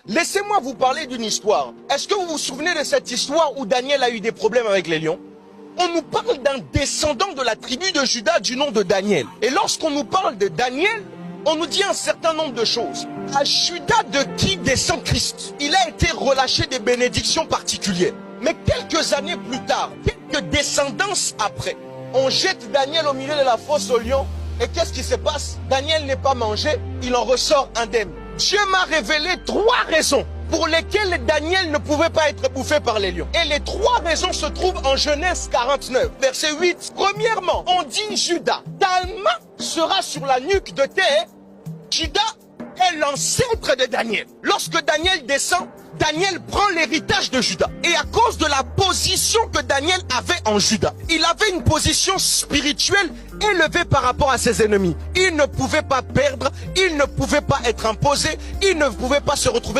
Laissez-moi vous parler d'une histoire. Est-ce que vous vous souvenez de cette histoire où Daniel a eu des problèmes avec les lions? On nous parle d'un descendant de la tribu de Juda du nom de Daniel. Et lorsqu'on nous parle de Daniel, on nous dit un certain nombre de choses. À Juda de qui descend Christ, il a été relâché des bénédictions particulières. Mais quelques années plus tard, quelques descendances après, on jette Daniel au milieu de la fosse aux lions. Et qu'est-ce qui se passe? Daniel n'est pas mangé, il en ressort indemne. Dieu m'a révélé 3 raisons pour lesquelles Daniel ne pouvait pas être bouffé par les lions. Et les 3 raisons se trouvent en Genèse 49, verset 8. Premièrement, on dit Juda. Ta main sera sur la nuque de terre. Juda est l'ancêtre de Daniel. Lorsque Daniel descend, Daniel prend l'héritage de Juda. Et à cause de la position que Daniel avait en Juda, il avait une position spirituelle élevée par rapport à ses ennemis. Il ne pouvait pas perdre, il ne pouvait pas être imposé, il ne pouvait pas se retrouver